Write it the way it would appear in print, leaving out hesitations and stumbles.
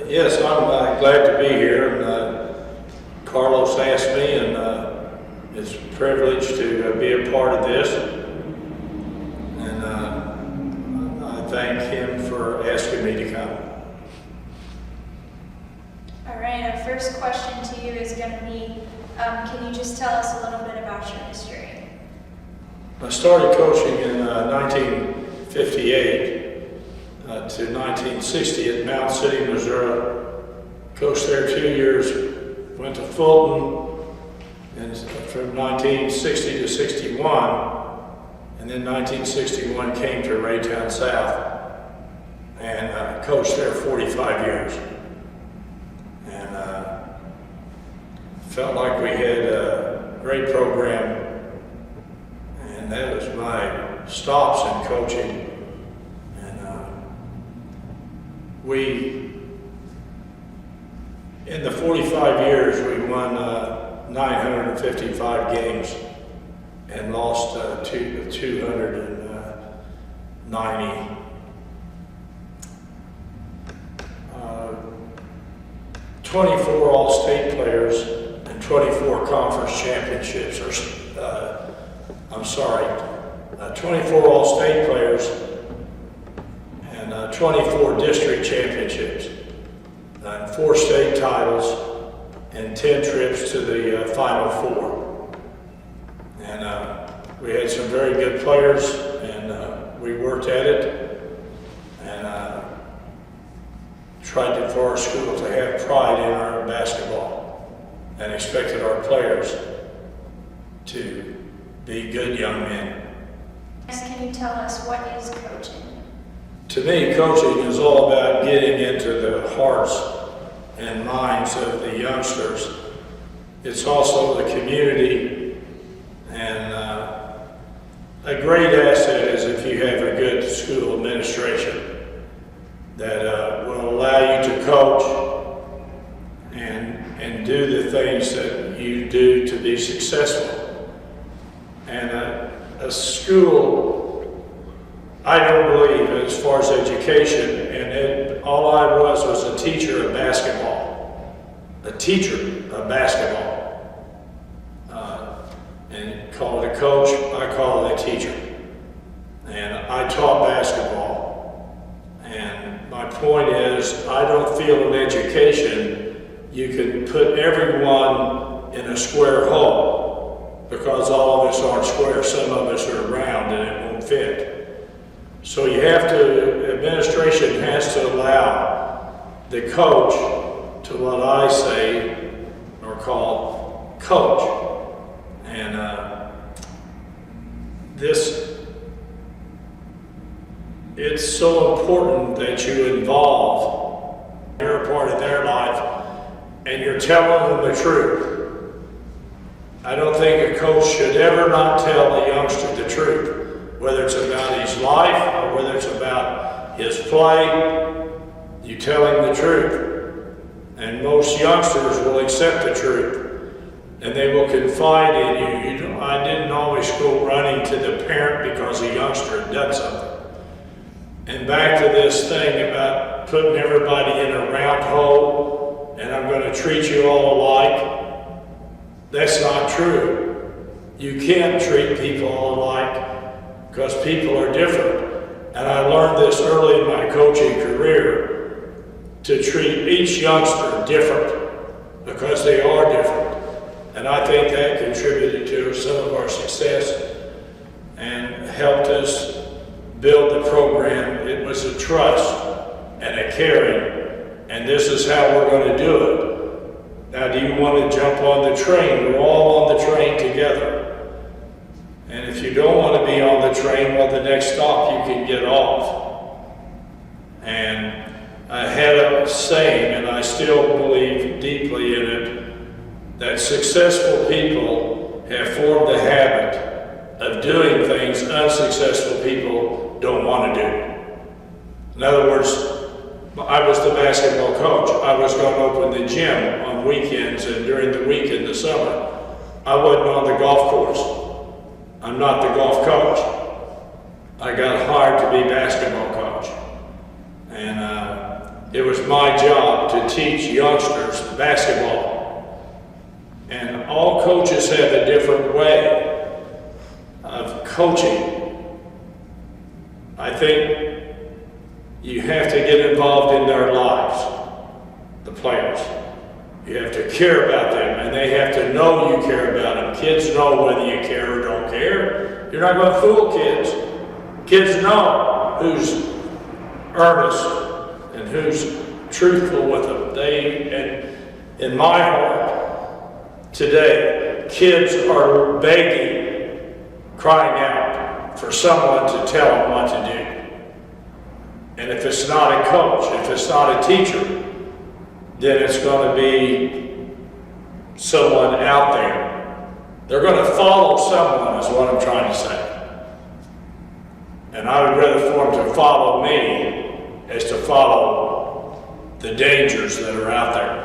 Yes, I'm glad to be here. And Carlos asked me, and it's a privilege to be a part of this. And I thank him for asking me to come. All right, our first question to you is going to be, can you just tell us a little bit about your history? I started coaching in 1958 to 1960 at Mount City, Missouri. Coached there 2 years, went to Fulton, and from 1960 to 61, and then 1961 came to Raytown South, and coached there 45 years. And felt like we had a great program. And that was my stops in coaching. And in the 45 years, we won 955 games and lost 290. 24 All-State players and 24 conference championships, 24 All-State players and 24 district championships, and 4 state titles, and 10 trips to the Final Four. And we had some very good players, and we worked at it, and tried for our school to have pride in our basketball, and expected our players to be good young men. Next, can you tell us what is coaching? To me, coaching is all about getting into the hearts and minds of the youngsters. It's also the community, and a great asset is if you have a good school administration that will allow you to coach and do the things that you do to be successful. And a school, I don't believe, as far as education, and all I was a teacher of basketball. A teacher of basketball. And call it a coach, I call it a teacher. And I taught basketball. And my point is, I don't feel in education you can put everyone in a square hole, because all of us aren't square, some of us are round and it won't fit. So you have to, administration has to allow the coach to what I say or call coach. And it's so important that you involve, you're a part of their life, and you're telling them the truth. I don't think a coach should ever not tell a youngster the truth, whether it's about his life or whether it's about his play. You tell him the truth. And most youngsters will accept the truth, and they will confide in you. I didn't always go running to the parent because a youngster had done something. And back to this thing about putting everybody in a round hole, and I'm going to treat you all alike. That's not true. You can't treat people all alike, because people are different. And I learned this early in my coaching career, to treat each youngster different, because they are different. And I think that contributed to some of our success and helped us build the program. It was a trust and a caring, and this is how we're going to do it. Now, do you want to jump on the train? We're all on the train together. And if you don't want to be on the train, well, the next stop you can get off. And I had a saying, and I still believe deeply in it, that successful people have formed the habit of doing things unsuccessful people don't want to do. In other words, I was the basketball coach. I was going to open the gym on weekends and during the week in the summer. I wasn't on the golf course. I'm not the golf coach. I got hired to be basketball coach. And it was my job to teach youngsters basketball. And all coaches have a different way of coaching. I think you have to get involved in their lives, the players. You have to care about them, and they have to know you care about them. Kids know whether you care or don't care. You're not going to fool kids. Kids know who's earnest and who's truthful with them. And in my heart today, kids are begging, crying out for someone to tell them what to do. And if it's not a coach, if it's not a teacher, then it's going to be someone out there. They're going to follow someone, is what I'm trying to say. And I would rather for them to follow me as to follow the dangers that are out there.